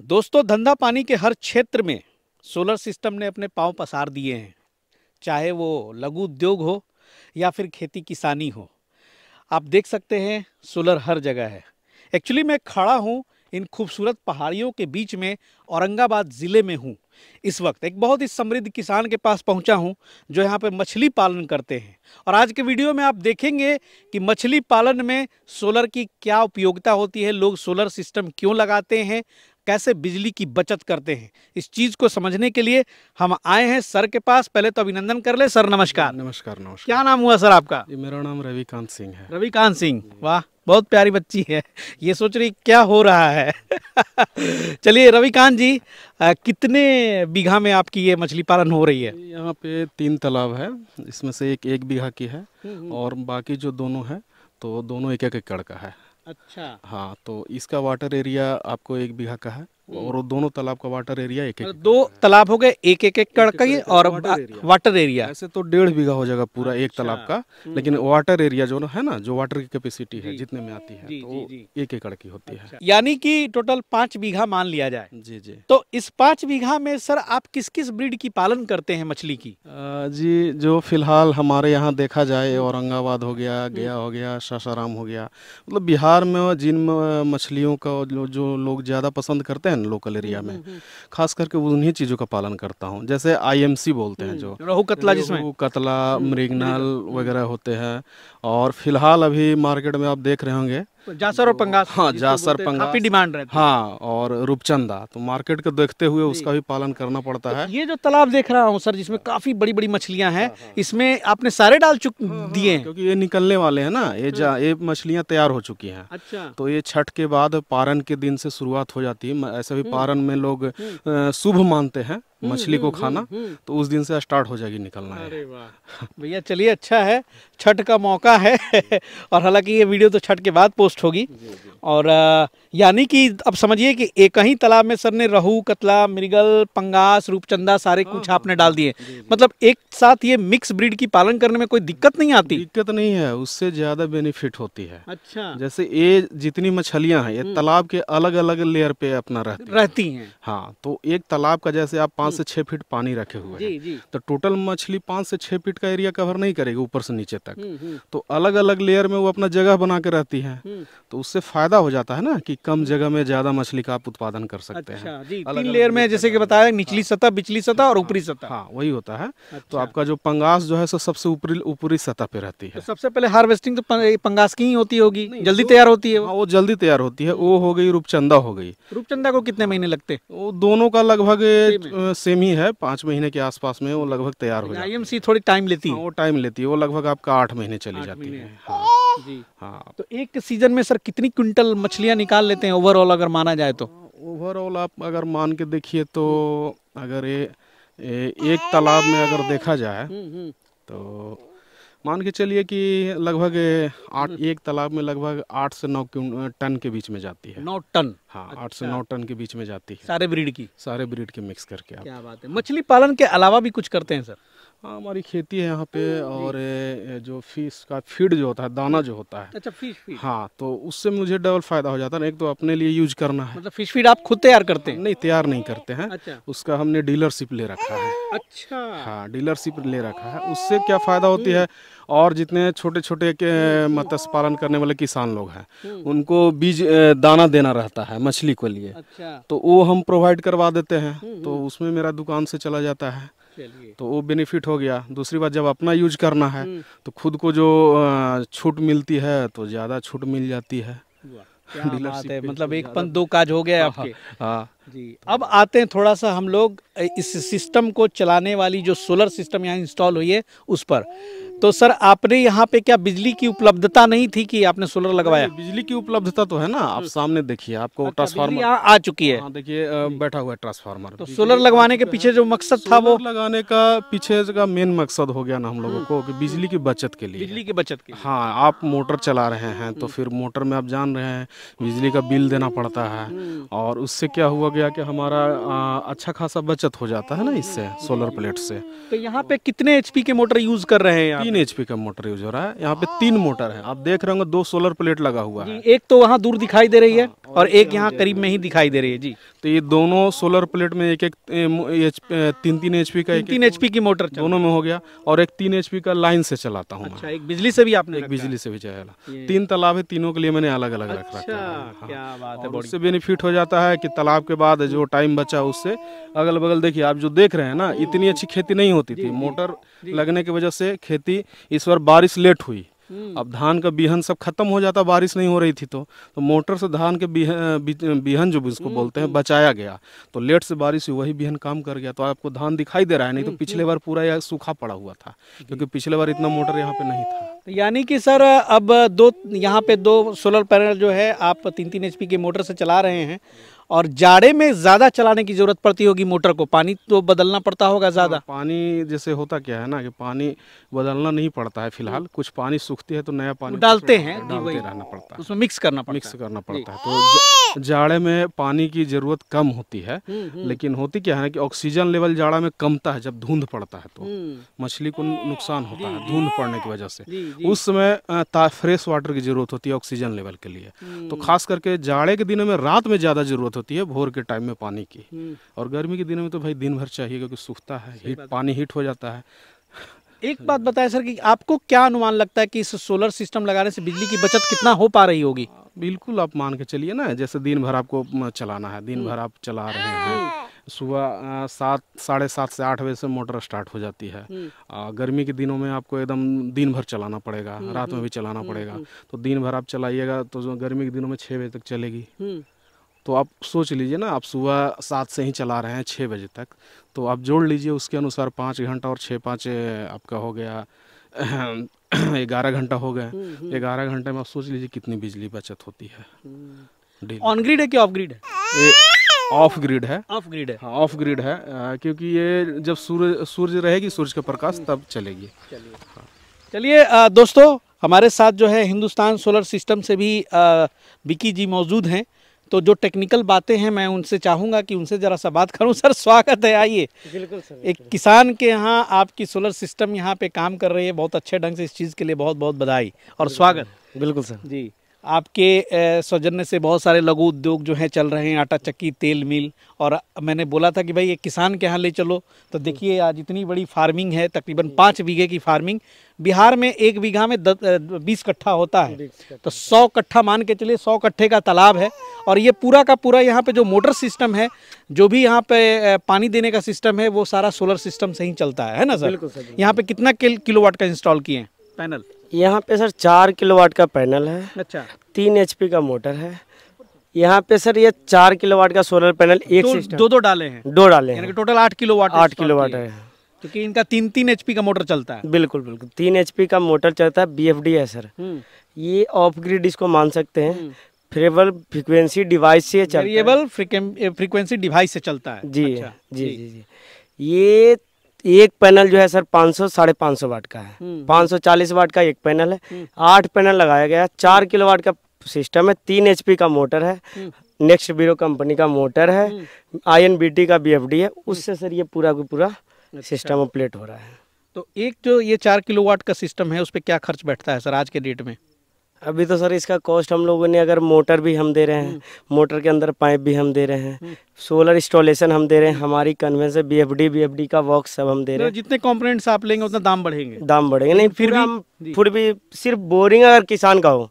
दोस्तों, धंधा पानी के हर क्षेत्र में सोलर सिस्टम ने अपने पांव पसार दिए हैं। चाहे वो लघु उद्योग हो या फिर खेती किसानी हो, आप देख सकते हैं सोलर हर जगह है। एक्चुअली मैं खड़ा हूँ इन खूबसूरत पहाड़ियों के बीच में, औरंगाबाद ज़िले में हूँ। इस वक्त एक बहुत ही समृद्ध किसान के पास पहुँचा हूँ जो यहाँ पे मछली पालन करते हैं। और आज के वीडियो में आप देखेंगे कि मछली पालन में सोलर की क्या उपयोगिता होती है, लोग सोलर सिस्टम क्यों लगाते हैं, कैसे बिजली की बचत करते हैं। इस चीज़ को समझने के लिए हम आए हैं सर के पास। पहले तो अभिनंदन कर ले सर। नमस्कार। नमस्कार। नमस्कार। क्या नाम हुआ सर आपका? जी, मेरा नाम रविकांत सिंह है। रविकांत सिंह, वाह, बहुत प्यारी बच्ची है। ये सोच रही क्या हो रहा है। चलिए रविकांत जी, कितने बीघा में आपकी ये मछली पालन हो रही है? यहाँ पे 3 तालाब है, इसमें से एक बीघा की है और बाकी जो दोनों है तो दोनों 1-1 एकड़ का है। अच्छा। हाँ, तो इसका वाटर एरिया आपको 1 बीघा का है और दोनों तालाब का वाटर एरिया 1-1 मतलब 2 तालाब हो गए 1-1 एकड़ का ही, और वाटर एरिया ऐसे तो 1.5 बीघा हो जाएगा पूरा एक तालाब का, लेकिन वाटर एरिया जो है ना, जो वाटर की कैपेसिटी है जितने में आती है तो 1 एकड़ की होती है। यानी कि टोटल 5 बीघा मान लिया जाए। जी जी। तो इस 5 बीघा में सर आप किस किस ब्रीड की पालन करते हैं मछली की? जी, जो फिलहाल हमारे यहाँ देखा जाए, औरंगाबाद हो गया, गया हो गया, सासाराम हो गया, मतलब बिहार में जिन मछलियों का जो लोग ज़्यादा पसंद करते हैं लोकल एरिया में, खास करके उन्हीं चीज़ों का पालन करता हूँ। जैसे IMC बोलते हैं, जो रोहू कतला, जिसमें रोहू कतला मृगनल वगैरह होते हैं। और फिलहाल अभी मार्केट में आप देख रहे होंगे जासर और पंगास। हाँ, जासर पंगास काफी डिमांड रहती है। हाँ, और रूपचंदा, तो मार्केट को देखते हुए उसका भी पालन करना पड़ता है। ये जो तालाब देख रहा हूँ सर, जिसमें काफी बड़ी बड़ी मछलियां हैं, इसमें आपने सारे डाल दिए हैं? क्योंकि ये निकलने वाले हैं ना, ये मछलियां तैयार हो चुकी हैं। अच्छा। तो ये छठ के बाद पारन के दिन से शुरुआत हो जाती है। ऐसे भी पारन में लोग शुभ मानते हैं मछली को खाना, तो उस दिन से स्टार्ट हो जाएगी निकलना है। अरे वाह भैया, चलिए अच्छा है, छठ का मौका है। और हालांकि ये वीडियो तो छठ के बाद पोस्ट होगी। और यानी कि अब समझिए कि एक ही तालाब में सर ने रोहू कतला मृगल पंगास रूपचंदा सारे कुछ आपने डाल दिए। मतलब एक साथ ये मिक्स ब्रीड की पालन करने में कोई दिक्कत नहीं आती? दिक्कत नहीं है, उससे ज्यादा बेनिफिट होती है। अच्छा। जैसे ये जितनी मछलियां हैं, ये तालाब के अलग अलग लेयर पे अपना रहती हैं। हाँ, तो एक तालाब का जैसे आप 5 से 6 फीट पानी रखे हुए हैं, तो टोटल मछली 5 से 6 फीट का एरिया कवर नहीं करेगी ऊपर से नीचे तक। तो अलग अलग लेयर में वो अपना जगह बना के रहती है, तो उससे फायदा हो जाता है ना कि कम जगह में ज्यादा मछली का आप उत्पादन कर सकते हैं। जी, 3 लेयर में, जैसे कि बताया, निचली सतह, बिचली सतह और ऊपरी सतह। हाँ, वही होता है। तो आपका जो पंगास जो है सबसे ऊपरी सतह पे रहती है। तो सबसे पहले हार्वेस्टिंग तो पंगास की ही होती होगी, जल्दी तैयार होती है वो जल्दी तैयार होती है। वो हो गई रूपचंदा हो गई। रूपचंदा को कितने महीने लगते? वो दोनों का लगभग सेम ही है, 5 महीने के आसपास में वो लगभग तैयार हो जाती है। IMC थोड़ी टाइम लेती है। वो टाइम लेती है, वो लगभग आपका 8 महीने चली जाती है। हाँ जी। हाँ। तो एक सीजन में सर कितनी क्विंटल मछलियां निकाल लेते हैं ओवरऑल, अगर माना जाए तो? ओवरऑल आप अगर मान के देखिए तो अगर एक तालाब में अगर देखा जाए तो मान के चलिए कि लगभग एक तालाब में लगभग 8 से 9 टन के बीच में जाती है। 9 टन? हाँ, 8 से 9 टन के बीच में जाती है। सारे ब्रीड की मिक्स करके। क्या बात है। मछली पालन के अलावा भी कुछ करते हैं सर? हाँ, हमारी खेती है यहाँ पे, और जो फिश का फीड जो होता है, दाना जो होता है। अच्छा, फिश फीड। हाँ, तो उससे मुझे डबल फायदा हो जाता है। एक तो अपने लिए यूज करना है। मतलब फिश फीड आप खुद तैयार करते हैं? नहीं, तैयार नहीं करते हैं। अच्छा। उसका हमने डीलरशिप ले रखा है। अच्छा। हाँ, डीलरशिप ले रखा है। उससे क्या फायदा होती है, और जितने छोटे छोटे मत्स्य पालन करने वाले किसान लोग हैं, उनको बीज दाना देना रहता है मछली को लिए। अच्छा। तो वो हम प्रोवाइड करवा देते हैं, तो उसमें मेरा दुकान से चला जाता है। तो वो बेनिफिट हो गया। दूसरी बात, जब अपना यूज करना है तो खुद को जो छूट मिलती है तो ज़्यादा छूट मिल जाती है। क्या बात है, मतलब एक पंथ दो काज हो गए आपके। हाँ जी। अब आते हैं थोड़ा सा हम लोग इस सिस्टम को चलाने वाली जो सोलर सिस्टम यहाँ इंस्टॉल हुई है उस पर। तो सर, आपने यहाँ पे क्या बिजली की उपलब्धता नहीं थी कि आपने सोलर लगवाया? बिजली की उपलब्धता तो है ना, आप सामने देखिए, आपको ट्रांसफार्मर यहाँ आ चुकी है। हाँ, देखिए बैठा हुआ है ट्रांसफार्मर। तो सोलर लगवाने के पीछे जो मकसद था, वो लगाने का पीछे का मेन मकसद हो गया ना हम लोगों को कि बिजली की बचत के लिए। बिजली की बचत के लिए। हाँ, आप मोटर चला रहे हैं तो फिर मोटर में आप जान रहे हैं बिजली का बिल देना पड़ता है, और उससे क्या हुआ गया कि हमारा अच्छा खासा बचत हो जाता है ना इससे, सोलर प्लेट से। तो यहाँ पे कितने HP के मोटर यूज कर रहे हैं? 3 HP का मोटर यूज हो रहा है। यहाँ पे 3 मोटर है, आप देख रहे होंगे 2 सोलर प्लेट लगा हुआ है। एक तो वहाँ दूर दिखाई दे रही है और एक यहाँ करीब में ही दिखाई दे रही है जी। तो ये दोनों सोलर प्लेट में एक 3 HP का, 3 HP की मोटर दोनों में हो गया। और एक 3 HP का लाइन से चलाता हूँ। अच्छा, एक बिजली से भी आपने एक बिजली से भी चला। 3 तालाब है, तीनों के लिए मैंने अलग अलग रख रखा है। क्या बात है। उससे बेनिफिट हो जाता है कि तालाब के बाद जो टाइम बचा उससे अगल बगल देखिए आप जो देख रहे हैं ना, इतनी अच्छी खेती नहीं होती थी। मोटर लगने की वजह से खेती इस बार बारिश लेट हुई। अब धान का बिहन सब खत्म हो जाता, बारिश नहीं हो रही थी तो मोटर से धान के बिहन जो इसको बोलते हैं बचाया गया। तो लेट से बारिश हुई, वही बिहन काम कर गया। तो आपको धान दिखाई दे रहा है, नहीं तो पिछले बार पूरा यह सूखा पड़ा हुआ था, क्योंकि पिछले बार इतना मोटर यहाँ पे नहीं था। तो यानी कि सर अब यहाँ पे 2 सोलर पैनल जो है आप 3 HP के मोटर से चला रहे हैं, और जाड़े में ज़्यादा चलाने की ज़रूरत पड़ती होगी मोटर को, पानी तो बदलना पड़ता होगा ज़्यादा। पानी जैसे होता क्या है ना कि पानी बदलना नहीं पड़ता है फिलहाल, कुछ पानी सूखती है तो नया पानी डालते रहना पड़ता है, उसमें मिक्स करना पड़ता है। तो जाड़े में पानी की ज़रूरत कम होती है। लेकिन होती क्या है ना कि ऑक्सीजन लेवल जाड़ा में कमता है जब धुंध पड़ता है, तो मछली को नुकसान होता है धुंध पड़ने की वजह से। उस समय फ्रेश वाटर की ज़रूरत होती है ऑक्सीजन लेवल के लिए। तो खास करके जाड़े के दिनों में रात में ज़्यादा ज़रूरत होती है भोर के टाइम में पानी की। और गर्मी के दिनों में तो भाई दिन भर चाहिए, क्योंकि सूखता है, पानी हीट हो जाता है। एक बात बताएं सर कि आपको क्या अनुमान लगता है कि इस सोलर सिस्टम लगाने से बिजली की बचत कितना हो पा रही होगी? बिल्कुल आप मान के चलिए ना, जैसे दिन भर आपको चलाना है, दिन भर आप चला रहे हैं, सुबह 7-7:30 से 8 बजे से मोटर स्टार्ट हो जाती है। गर्मी के दिनों में आपको एकदम दिन भर चलाना पड़ेगा, रात में भी चलाना पड़ेगा। तो दिन भर आप चलाइएगा तो गर्मी के दिनों में 6 बजे तक चलेगी। तो आप सोच लीजिए ना, आप सुबह 7 से ही चला रहे हैं 6 बजे तक, तो आप जोड़ लीजिए उसके अनुसार 5 घंटा और 6-5 आपका हो गया 11 घंटा हो गए। 11 घंटे में आप सोच लीजिए कितनी बिजली बचत होती है। ऑन ग्रिड है कि ऑफ ग्रिड है? ऑफ ग्रिड है। ऑफ ग्रिड है, हाँ ऑफ ग्रिड है, क्योंकि ये जब सूर्य रहेगी, सूरज का प्रकाश, तब चलेगी। चलिए दोस्तों, हमारे साथ जो है हिंदुस्तान सोलर सिस्टम से भी विकी जी मौजूद हैं। तो जो टेक्निकल बातें हैं मैं उनसे चाहूँगा कि उनसे ज़रा सा बात करूं। सर स्वागत है, आइए। बिल्कुल सर। एक किसान के यहाँ आपकी सोलर सिस्टम यहाँ पे काम कर रही है, बहुत अच्छे ढंग से, इस चीज़ के लिए बहुत बहुत बधाई और स्वागत। बिल्कुल सर जी। आपके सौजन्य से बहुत सारे लघु उद्योग जो हैं चल रहे हैं, आटा चक्की, तेल मिल, और मैंने बोला था कि भाई एक किसान के यहाँ ले चलो, तो देखिए आज इतनी बड़ी फार्मिंग है, तकरीबन 5 बीघे की फार्मिंग। बिहार में 1 बीघा में 20 कट्ठा होता है, तो 100 कट्ठा मान के चलिए, 100 कट्ठे का तालाब है। और ये पूरा का पूरा यहाँ पे जो मोटर सिस्टम है, जो भी यहाँ पे पानी देने का सिस्टम है, वो सारा सोलर सिस्टम से ही चलता है ना सर? बिल्कुल सर। यहाँ पे कितना किलोवाट का इंस्टॉल किए हैं पैनल? यहाँ पे सर 4 किलोवाट का पैनल है। अच्छा। 3 HP का मोटर है। यहाँ पे सर ये 4 किलोवाट का सोलर पैनल एक सिस्टम दो डाले हैं? 2 डाले हैं, यानी कि टोटल 8 किलोवाट। 8 किलोवाट है, क्योंकि इनका 3 HP का मोटर चलता है। बिल्कुल बिल्कुल 3 HP का मोटर चलता है। BFD है सर। ये ऑफ ग्रिड इसको मान सकते हैं। वेरिएबल फ्रीक्वेंसी डिवाइस से चलता है। वेरिएबल फ्रीक्वेंसी डिवाइस से चलता है। जी। अच्छा, जी जी जी। ये एक पैनल जो है सर 500-550 वाट का है। 540 वाट का एक पैनल है। 8 पैनल लगाया गया है। 4 किलोवाट का सिस्टम है। 3 HP का मोटर है। नेक्स्ट बीरो कंपनी का मोटर है। INBT का BFD है। उससे सर ये पूरा का पूरा सिस्टम ऑपरेट हो रहा है। तो एक जो ये 4 किलोवाट का सिस्टम है, उस पर क्या खर्च बैठता है सर आज के डेट में? अभी तो सर इसका कॉस्ट हम लोगों ने, अगर मोटर भी हम दे रहे हैं, मोटर के अंदर पाइप भी हम दे रहे हैं, सोलर इंस्टॉलेशन हम दे रहे हैं, हमारी कन्वेंस BFD का बॉक्स सब हम दे रहे हैं। जितने कंपोनेंट्स आप लेंगे उतना दाम बढ़ेंगे? दाम बढ़ेंगे नहीं, फिर भी सिर्फ बोरिंग अगर किसान का हो,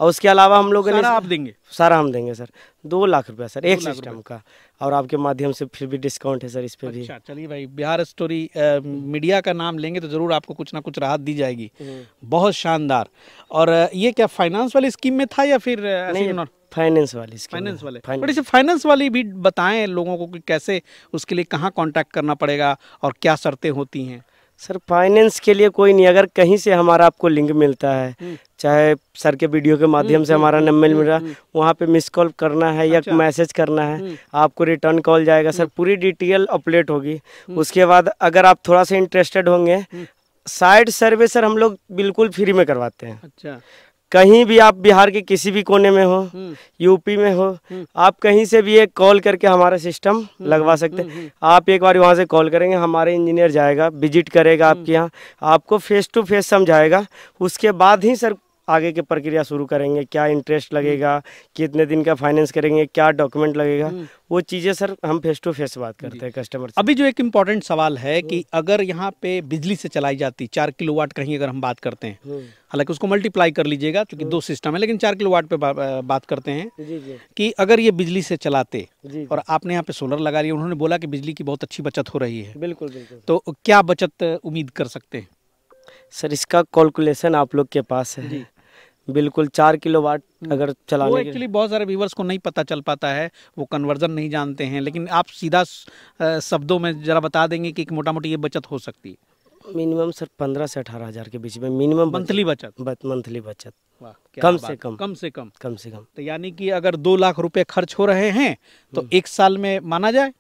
और उसके अलावा हम लोगों ने आप देंगे? सारा हम देंगे सर। 2 लाख रुपया सर एक सिस्टम का, और आपके माध्यम से फिर भी डिस्काउंट है सर इस पे भी। अच्छा चलिए भाई, बिहार स्टोरी मीडिया का नाम लेंगे तो जरूर आपको कुछ ना कुछ राहत दी जाएगी। बहुत शानदार। और ये क्या फाइनेंस वाली स्कीम में था या फिर नहीं? फाइनेंस वाली स्कीम। फाइनेंस वाले बड़ी से फाइनेंस वाली भी बताएं लोगों को कि कैसे, उसके लिए कहाँ कांटेक्ट करना पड़ेगा और क्या शर्तें होती हैं? सर फाइनेंस के लिए कोई नहीं, अगर कहीं से हमारा आपको लिंक मिलता है, चाहे सर के वीडियो के माध्यम से हमारा नंबर मिल रहा है, वहाँ पे मिस कॉल करना है या मैसेज करना है, आपको रिटर्न कॉल जाएगा सर, पूरी डिटेल अपडेट होगी। उसके बाद अगर आप थोड़ा सा इंटरेस्टेड होंगे, साइट सर्वे सर हम लोग बिल्कुल फ्री में करवाते हैं। अच्छा। कहीं भी आप बिहार के किसी भी कोने में हो, यूपी में हो, आप कहीं से भी एक कॉल करके हमारा सिस्टम लगवा सकते हैं। आप एक बार वहाँ से कॉल करेंगे, हमारे इंजीनियर जाएगा, विजिट करेगा आपके यहाँ, आपको फेस टू फेस समझाएगा। उसके बाद ही सर आगे की प्रक्रिया शुरू करेंगे, क्या इंटरेस्ट लगेगा, कितने दिन का फाइनेंस करेंगे, क्या डॉक्यूमेंट लगेगा, वो चीज़ें सर हम फेस टू फेस बात करते हैं कस्टमर से। अभी जो एक इम्पॉर्टेंट सवाल है कि अगर यहाँ पे बिजली से चलाई जाती 4 किलोवाट कहीं अगर हम बात करते हैं, हालांकि उसको मल्टीप्लाई कर लीजिएगा क्योंकि 2 सिस्टम है, लेकिन 4 किलोवाट पे बात करते हैं जी कि अगर ये बिजली से चलाते जी और आपने यहाँ पे सोलर लगा लिया, उन्होंने बोला कि बिजली की बहुत अच्छी बचत हो रही है, बिल्कुल बिल्कुल। तो क्या बचत उम्मीद कर सकते हैं? सर इसका कैलकुलेशन आप लोग के पास है। बिल्कुल 4 किलोवाट अगर चलाने वो के एक्चुअली बहुत सारे व्यूवर्स को नहीं पता चल पाता है, वो कन्वर्जन नहीं जानते हैं, लेकिन आप सीधा शब्दों में जरा बता देंगे कि मोटा मोटी ये बचत हो सकती है। मिनिमम सर 15 से 18 हज़ार के बीच में मिनिमम मंथली बचत। मंथली बचत वाह, क्या कम बात। से कम कम से कम कम से कम। तो यानी कि अगर 2 लाख रुपए खर्च हो रहे हैं तो 1 साल में माना जाए।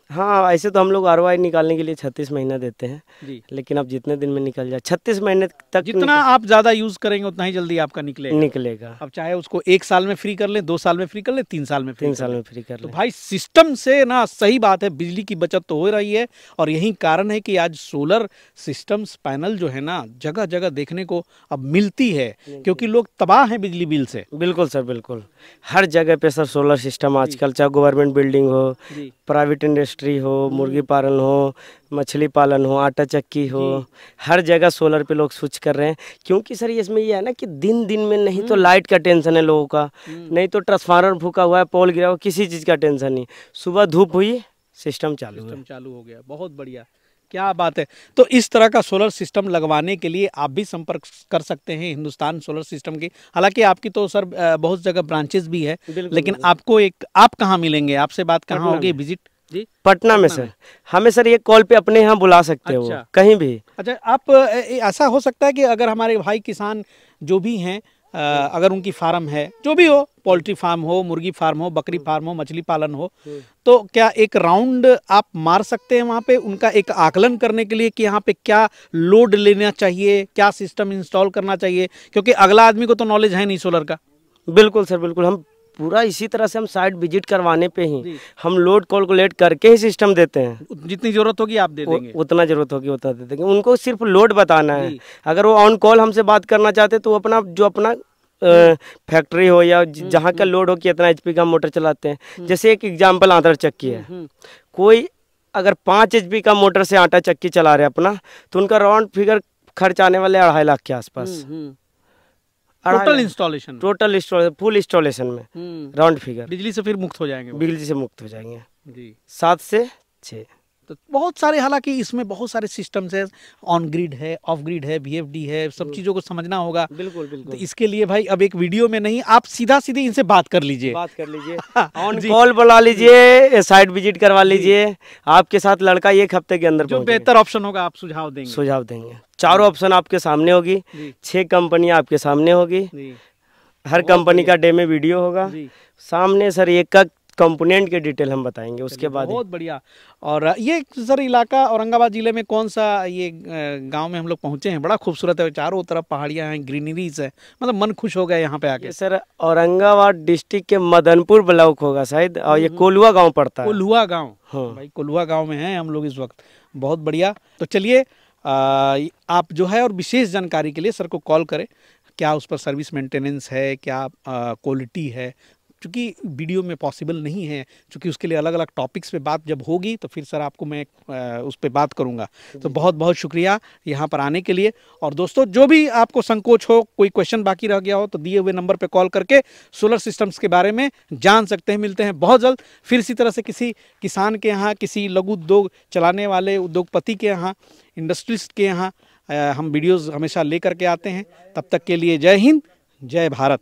हाँ, ऐसे तो हम लोग ROI निकालने के लिए 36 महीना देते हैं जी, लेकिन अब जितने दिन में निकल जाए 36 महीने तक जितना आप ज्यादा यूज करेंगे उतना ही जल्दी आपका निकलेगा। निकलेगा। अब चाहे उसको 1 साल में फ्री कर लें, 2 साल में फ्री कर लें, 3 साल में फ्री 3 कर साल लें। में फ्री कर तो ले। भाई सिस्टम से ना, सही बात है, बिजली की बचत तो हो रही है और यही कारण है कि आज सोलर सिस्टम्स पैनल जो है ना जगह जगह देखने को अब मिलती है, क्योंकि लोग तबाह हैं बिजली बिल से। बिल्कुल सर बिल्कुल, हर जगह पे सर सोलर सिस्टम आजकल, चाहे गवर्नमेंट बिल्डिंग हो, जी, प्राइवेट इंडस्ट्री हो, मुर्गी पालन हो, मछली पालन हो, आटा चक्की हो, हर जगह सोलर पे लोग स्विच कर रहे हैं। क्योंकि सर इसमें ये है ना कि दिन दिन में नहीं तो लाइट का टेंशन है लोगों का, नहीं तो ट्रांसफार्मर फूका हुआ है, पोल गिरा हुआ, किसी चीज़ का टेंशन नहीं। सुबह धूप हुई, सिस्टम चालू है। सिस्टम चालू हो गया। बहुत बढ़िया, क्या बात है। तो इस तरह का सोलर सिस्टम लगवाने के लिए आप भी संपर्क कर सकते हैं हिंदुस्तान सोलर सिस्टम की। हालांकि आपकी तो सर बहुत जगह ब्रांचेस भी है, लेकिन आपको आप कहाँ मिलेंगे, आपसे बात कहाँ होगी, विजिट? जी, पटना में सर। हमें सर ये कॉल पे अपने यहाँ बुला सकते हो, अच्छा। कहीं भी। अच्छा, आप ऐसा हो सकता है कि अगर हमारे भाई किसान जो भी हैं, अगर उनकी फार्म है, जो भी हो, पोल्ट्री फार्म हो, मुर्गी फार्म हो, बकरी फार्म हो, मछली पालन हो, तो क्या एक राउंड आप मार सकते हैं वहाँ पे, उनका एक आकलन करने के लिए कि यहाँ पे क्या लोड लेना चाहिए, क्या सिस्टम इंस्टॉल करना चाहिए, क्योंकि अगला आदमी को तो नॉलेज है नहीं सोलर का। बिल्कुल सर बिल्कुल, हम पूरा इसी तरह से हम साइट विजिट करवाने पे ही हम लोड कैलकुलेट करके ही सिस्टम देते हैं। जितनी जरूरत होगी आप दे देंगे। उतना जरूरत होगी उतना दे देंगे, उनको सिर्फ लोड बताना है। अगर वो ऑन कॉल हमसे बात करना चाहते तो वो अपना जो अपना फैक्ट्री हो या जहाँ का लोड हो, कितना HP का मोटर चलाते हैं। जैसे एक एग्जाम्पल आटा चक्की है, कोई अगर 5 HP का मोटर से आटा चक्की चला रहे अपना, तो उनका राउंड फिगर खर्च आने वाले 2.5 लाख के आसपास। टोटल इंस्टॉलेशन, फुल इंस्टॉलेशन में राउंड फिगर। बिजली से फिर मुक्त हो जाएंगे वो। बिजली से मुक्त हो जाएंगे जी, 7 से 6। तो बहुत सारे, हालांकि इसमें बहुत सारे सिस्टम्स है, ऑन ग्रिड है, ऑफ ग्रिड है, VFD है, सब चीज़ों को समझना होगा। बिल्कुल तो बिल्कुल, इसके लिए भाई अब एक वीडियो में नहीं, आप सीधा सीधी इनसे बात कर लीजिए, बात कर लीजिए, ऑन कॉल बुला लीजिए, साइट विजिट करवा लीजिए। आपके साथ लड़का 1 हफ्ते के अंदर जो पहुंचेगा। बेहतर ऑप्शन होगा आप सुझाव देंगे। सुझाव देंगे। चारों ऑप्शन आपके सामने होगी, 6 कंपनियां आपके सामने होगी, जी, हर कंपनी का डे में वीडियो होगा जी, सामने। सर एक का कंपोनेंट के डिटेल हम बताएंगे उसके बाद। बहुत बढ़िया। और ये सर इलाका औरंगाबाद जिले में कौन सा ये गांव में हम लोग पहुंचे हैं, बड़ा खूबसूरत है, चारों तरफ पहाड़ियां हैं, ग्रीनरीज है, मतलब मन खुश हो गया यहाँ पे आके। ये सर औरंगाबाद डिस्ट्रिक्ट के मदनपुर ब्लॉक होगा शायद, और ये कोलुआ गांव पड़ता है। कोल्हुआ गांव, हाँ। भाई कोल्हुआ गांव में हैं हम लोग इस वक्त। बहुत बढ़िया। तो चलिए, आप जो है और विशेष जानकारी के लिए सर को कॉल करें, क्या उस पर सर्विस मेंटेनेंस है, क्या क्वालिटी है, क्योंकि वीडियो में पॉसिबल नहीं है, क्योंकि उसके लिए अलग अलग टॉपिक्स पे बात जब होगी तो फिर सर आपको मैं उस पर बात करूंगा। तो बहुत बहुत शुक्रिया यहाँ पर आने के लिए। और दोस्तों, जो भी आपको संकोच हो, कोई क्वेश्चन बाकी रह गया हो, तो दिए हुए नंबर पे कॉल करके सोलर सिस्टम्स के बारे में जान सकते हैं। मिलते हैं बहुत जल्द फिर इसी तरह से किसी किसान के यहाँ, किसी लघु उद्योग चलाने वाले उद्योगपति के यहाँ, इंडस्ट्रिस्ट के यहाँ हम वीडियोज़ हमेशा लेकर के आते हैं। तब तक के लिए जय हिंद, जय भारत।